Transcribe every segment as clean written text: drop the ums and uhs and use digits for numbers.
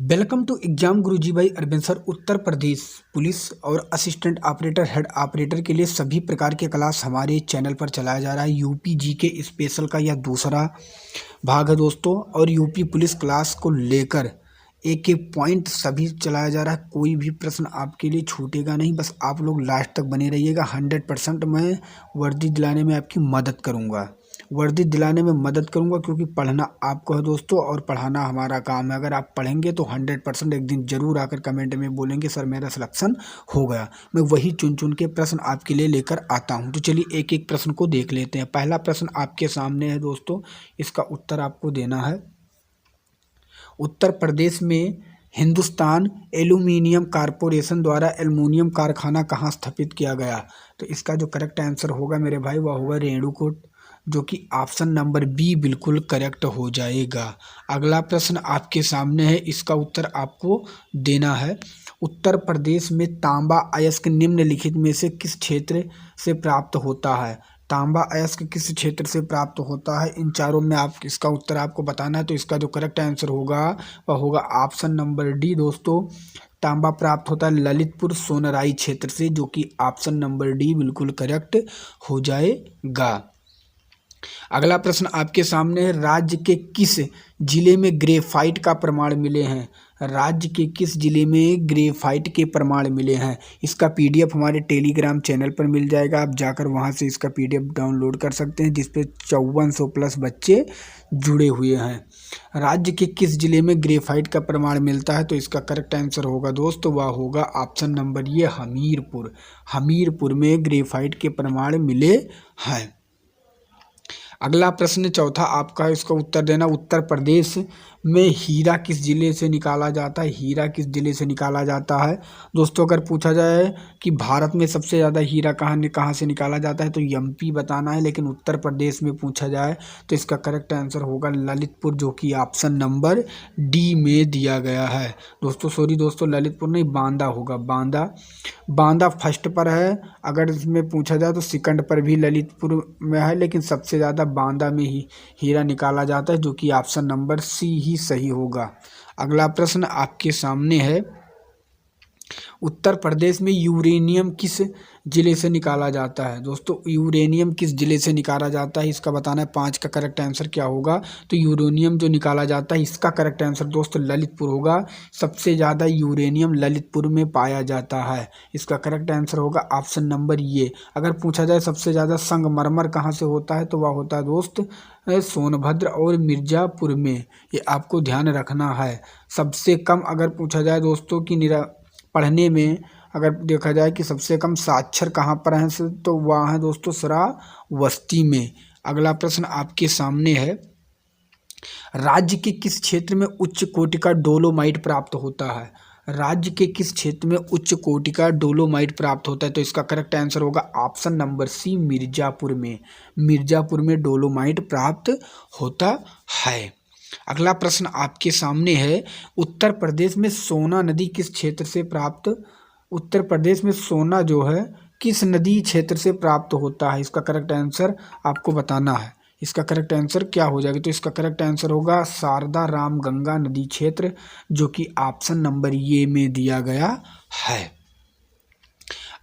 Welcome to exam गुरुजी भाई Arvind sir. Uttar Pradesh police और assistant operator head operator के लिए सभी प्रकार के क्लास हमारे चैनल पर चलाया जा रहा है। यूपी जी के स्पेशल का यह दूसरा भाग है दोस्तों, और यूपी पुलिस क्लास को लेकर एक एक पॉइंट सभी चलाया जा रहा है। कोई भी प्रश्न आपके लिए छूटेगा नहीं, बस आप लोग लास्ट तक बने रहिएगा। 100% मैं वर्दी दिलाने में आपकी मदद करूंगा, क्योंकि पढ़ना आपको है दोस्तों और पढ़ाना हमारा काम है। अगर आप पढ़ेंगे तो 100% एक दिन जरूर आकर कमेंट में बोलेंगे सर मेरा सिलेक्शन हो गया। मैं वही चुन चुन के प्रश्न आपके लिए लेकर आता हूं। तो चलिए एक एक प्रश्न को देख लेते हैं। पहला प्रश्न आपके सामने है दोस्तों, इसका उत्तर आपको देना है। उत्तर प्रदेश में हिंदुस्तान एल्यूमिनियम कॉरपोरेशन द्वारा एल्युमिनियम कारखाना कहाँ स्थापित किया गया? तो इसका जो करेक्ट आंसर होगा मेरे भाई वह होगा रेणुकूट, जो कि ऑप्शन नंबर बी बिल्कुल करेक्ट हो जाएगा। अगला प्रश्न आपके सामने है, इसका उत्तर आपको देना है। उत्तर प्रदेश में तांबा अयस्क निम्नलिखित में से किस क्षेत्र से प्राप्त होता है? तांबा अयस्क किस क्षेत्र से प्राप्त होता है? इन चारों में आप इसका उत्तर आपको बताना है। तो इसका जो करेक्ट आंसर होगा वह होगा ऑप्शन नंबर डी दोस्तों। तांबा प्राप्त होता है ललितपुर सोनराई क्षेत्र से, जो कि ऑप्शन नंबर डी बिल्कुल करेक्ट हो जाएगा। अगला प्रश्न आपके सामने है, राज्य के किस जिले में ग्रेफाइट का प्रमाण मिले हैं? राज्य के किस जिले में ग्रेफाइट के प्रमाण मिले हैं? इसका पीडीएफ हमारे टेलीग्राम चैनल पर मिल जाएगा, आप जाकर वहां से इसका पीडीएफ डाउनलोड कर सकते हैं, जिसपे 5400 प्लस बच्चे जुड़े हुए हैं। राज्य के किस जिले में ग्रेफाइट का प्रमाण मिलता है? तो इसका करेक्ट आंसर होगा दोस्तों वह होगा ऑप्शन नंबर ये हमीरपुर। हमीरपुर में ग्रेफाइट के प्रमाण मिले हैं। अगला प्रश्न चौथा आपका, इसका उत्तर देना। उत्तर प्रदेश में हीरा किस जिले से निकाला जाता है? हीरा किस जिले से निकाला जाता है? दोस्तों अगर पूछा जाए कि भारत में सबसे ज़्यादा हीरा कहाँ से निकाला जाता है तो एमपी बताना है, लेकिन उत्तर प्रदेश में पूछा जाए तो इसका करेक्ट आंसर होगा ललितपुर, जो कि ऑप्शन नंबर डी में दिया गया है। दोस्तों ललितपुर नहीं, बांदा होगा। बांदा फर्स्ट पर है। अगर इसमें पूछा जाए तो सेकंड पर भी ललितपुर में है, लेकिन सबसे ज़्यादा बांदा में ही हीरा निकाला जाता है, जो कि ऑप्शन नंबर सी ही सही होगा। अगला प्रश्न आपके सामने है, उत्तर प्रदेश में यूरेनियम किस जिले से निकाला जाता है? दोस्तों यूरेनियम किस जिले से निकाला जाता है इसका बताना है। 5 का करेक्ट आंसर क्या होगा? तो यूरेनियम जो निकाला जाता है इसका करेक्ट आंसर दोस्तों ललितपुर होगा। सबसे ज़्यादा यूरेनियम ललितपुर में पाया जाता है। इसका करेक्ट आंसर होगा ऑप्शन नंबर ये। अगर पूछा जाए सबसे ज़्यादा संगमरमर कहाँ से होता है तो वह होता है दोस्त सोनभद्र और मिर्ज़ापुर में। ये आपको ध्यान रखना है। सबसे कम अगर पूछा जाए दोस्तों कि पढ़ने में अगर देखा जाए कि सबसे कम साक्षर कहाँ पर हैं तो वहाँ है दोस्तों श्रावस्ती में। अगला प्रश्न आपके सामने है, राज्य के किस क्षेत्र में उच्च कोटि का डोलोमाइट प्राप्त होता है? राज्य के किस क्षेत्र में उच्च कोटि का डोलोमाइट प्राप्त होता है? तो इसका करेक्ट आंसर होगा ऑप्शन नंबर सी मिर्ज़ापुर में। मिर्ज़ापुर में डोलोमाइट प्राप्त होता है। अगला प्रश्न आपके सामने है, उत्तर प्रदेश में सोना नदी किस क्षेत्र से प्राप्त उत्तर प्रदेश में सोना जो है किस नदी क्षेत्र से प्राप्त होता है? इसका करेक्ट आंसर आपको बताना है। इसका करेक्ट आंसर क्या हो जाएगा? तो इसका करेक्ट आंसर होगा शारदा रामगंगा नदी क्षेत्र, जो कि ऑप्शन नंबर ये में दिया गया है।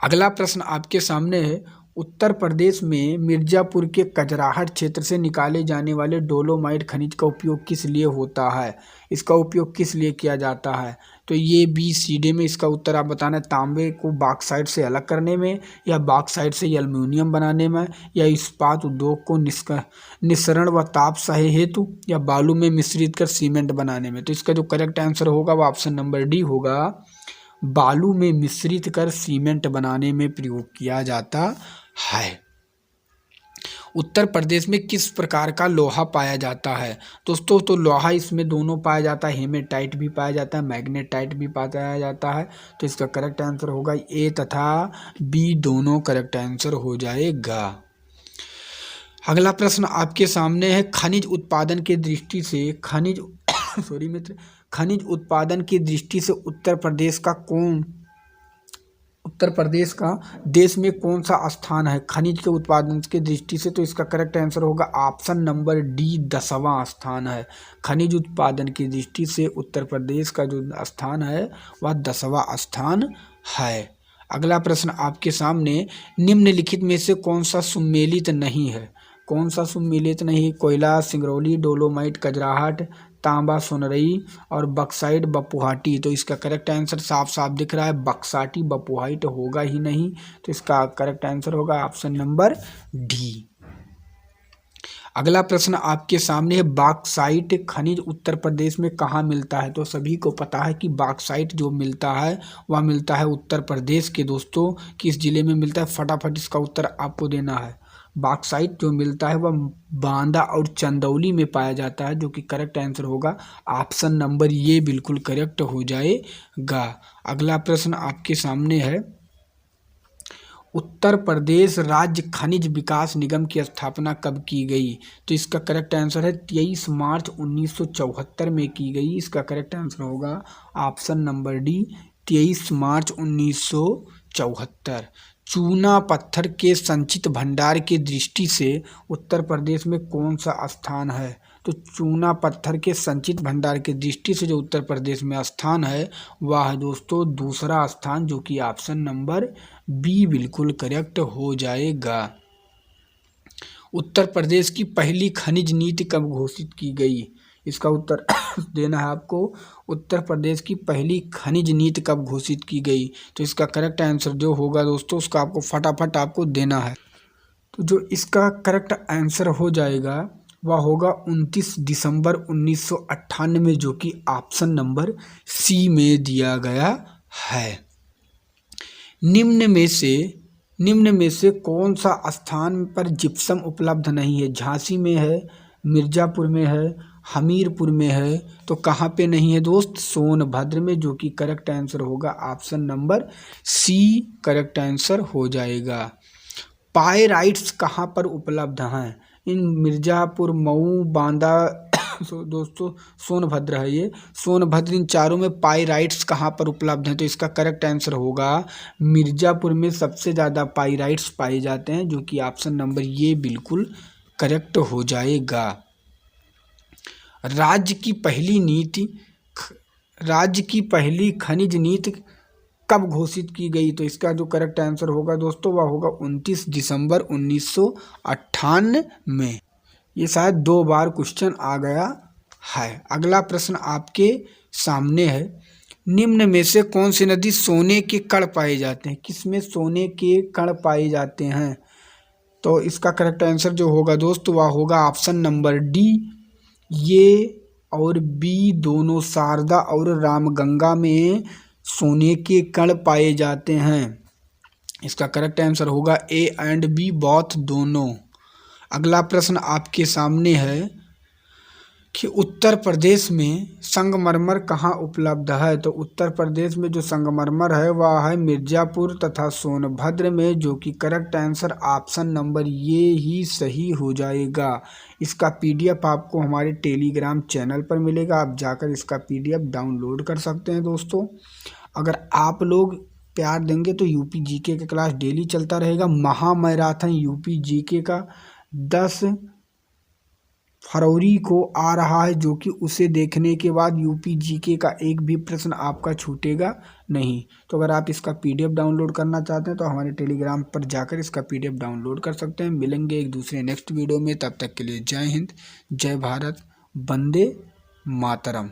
अगला प्रश्न आपके सामने है, उत्तर प्रदेश में मिर्ज़ापुर के कजराहट क्षेत्र से निकाले जाने वाले डोलोमाइट खनिज का उपयोग किस लिए होता है? इसका उपयोग किस लिए किया जाता है? तो ये बी सी डी में इसका उत्तर आप बताना है। तांबे को बॉक्साइट से अलग करने में, या बॉक्साइट से एल्युमिनियम बनाने में, या इस्पात उद्योग को निस्सरण व ताप सहे हेतु, या बालू में मिश्रित कर सीमेंट बनाने में। तो इसका जो करेक्ट आंसर होगा वो ऑप्शन नंबर डी होगा। बालू में मिश्रित कर सीमेंट बनाने में प्रयोग किया जाता है। उत्तर प्रदेश में किस प्रकार का लोहा पाया जाता है? दोस्तों तो लोहा इसमें दोनों पाया जाता है, हेमेटाइट भी पाया जाता है, मैग्नेटाइट भी पाया जाता है। तो इसका करेक्ट आंसर होगा ए तथा बी दोनों करेक्ट आंसर हो जाएगा। अगला प्रश्न आपके सामने है, खनिज उत्पादन की दृष्टि से खनिज उत्पादन की दृष्टि से उत्तर प्रदेश का उत्तर प्रदेश का देश में कौन सा स्थान है खनिज के उत्पादन की दृष्टि से? तो इसका करेक्ट आंसर होगा ऑप्शन नंबर डी, 10वां स्थान है। खनिज उत्पादन की दृष्टि से उत्तर प्रदेश का जो स्थान है वह 10वां स्थान है। अगला प्रश्न आपके सामने, निम्नलिखित में से कौन सा सुमेलित नहीं है? कौन सा सुमेलित नहीं? कोयला, सिंगरौली, डोलोमाइट, कजराहट, तांबा, सोनरई और बक्साइट बपुहाटी। तो इसका करेक्ट आंसर साफ साफ दिख रहा है, बक्साटी बपुहाइट होगा ही नहीं। तो इसका करेक्ट आंसर होगा ऑप्शन नंबर डी। अगला प्रश्न आपके सामने है, बॉक्साइट खनिज उत्तर प्रदेश में कहाँ मिलता है? तो सभी को पता है कि बॉक्साइट जो मिलता है वह मिलता है उत्तर प्रदेश के दोस्तों किस जिले में मिलता है? फटाफट इसका उत्तर आपको देना है। बॉक्साइट जो मिलता है वह बांदा और चंदौली में पाया जाता है, जो कि करेक्ट आंसर होगा ऑप्शन नंबर ये बिल्कुल करेक्ट हो जाएगा। अगला प्रश्न आपके सामने है, उत्तर प्रदेश राज्य खनिज विकास निगम की स्थापना कब की गई? तो इसका करेक्ट आंसर है 23 मार्च 1974 में की गई। इसका करेक्ट आंसर होगा ऑप्शन नंबर डी, 23 मार्च 1974। चूना पत्थर के संचित भंडार की दृष्टि से उत्तर प्रदेश में कौन सा स्थान है? तो चूना पत्थर के संचित भंडार की दृष्टि से जो उत्तर प्रदेश में स्थान है वह है दोस्तों दूसरा स्थान, जो कि ऑप्शन नंबर बी बिल्कुल करेक्ट हो जाएगा। उत्तर प्रदेश की पहली खनिज नीति कब घोषित की गई? इसका उत्तर देना है आपको। उत्तर प्रदेश की पहली खनिज नीति कब घोषित की गई? तो इसका करेक्ट आंसर जो होगा दोस्तों उसका आपको फटाफट आपको देना है। तो जो इसका करेक्ट आंसर हो जाएगा वह होगा 29 दिसंबर 1998, जो कि ऑप्शन नंबर सी में दिया गया है। निम्न में से कौन सा स्थान पर जिप्सम उपलब्ध नहीं है? झांसी में है, मिर्जापुर में है, हमीरपुर में है। तो कहाँ पे नहीं है दोस्त? सोनभद्र में, जो कि करेक्ट आंसर होगा option number C correct answer हो जाएगा। पायराइट्स कहाँ पर उपलब्ध हैं? इन मिर्जापुर, मऊ, बांदा दोस्तों सोनभद्र है ये, सोनभद्र, इन चारों में पाइराइट्स कहाँ पर उपलब्ध हैं? तो इसका करेक्ट आंसर होगा मिर्जापुर में सबसे ज़्यादा पाइराइट्स पाए जाते हैं, जो कि ऑप्शन नंबर ये बिल्कुल करेक्ट हो जाएगा। राज्य की पहली खनिज नीति कब घोषित की गई? तो इसका जो करेक्ट आंसर होगा दोस्तों वह होगा 29 दिसंबर 1998 में। ये शायद 2 बार क्वेश्चन आ गया है। अगला प्रश्न आपके सामने है, निम्न में से कौन सी नदी सोने के कण पाए जाते हैं? किसमें सोने के कण पाए जाते हैं? तो इसका करेक्ट आंसर जो होगा दोस्तों वह होगा ऑप्शन नंबर डी, ये और बी दोनों, शारदा और रामगंगा में सोने के कण पाए जाते हैं। इसका करेक्ट आंसर होगा ए एंड बी बोथ दोनों। अगला प्रश्न आपके सामने है कि उत्तर प्रदेश में संगमरमर कहाँ उपलब्ध है? तो उत्तर प्रदेश में जो संगमरमर है वह है मिर्जापुर तथा सोनभद्र में, जो कि करेक्ट आंसर ऑप्शन नंबर ये ही सही हो जाएगा। इसका पीडीएफ आपको हमारे टेलीग्राम चैनल पर मिलेगा, आप जाकर इसका पीडीएफ डाउनलोड कर सकते हैं दोस्तों। अगर आप लोग प्यार देंगे तो यूपी जीके का क्लास डेली चलता रहेगा। महामैराथन यूपी जीके का 10 फरवरी को आ रहा है, जो कि उसे देखने के बाद यूपी जीके का एक भी प्रश्न आपका छूटेगा नहीं। तो अगर आप इसका पीडीएफ डाउनलोड करना चाहते हैं तो हमारे टेलीग्राम पर जाकर इसका पीडीएफ डाउनलोड कर सकते हैं। मिलेंगे एक दूसरे नेक्स्ट वीडियो में, तब तक के लिए जय हिंद, जय भारत, वंदे मातरम।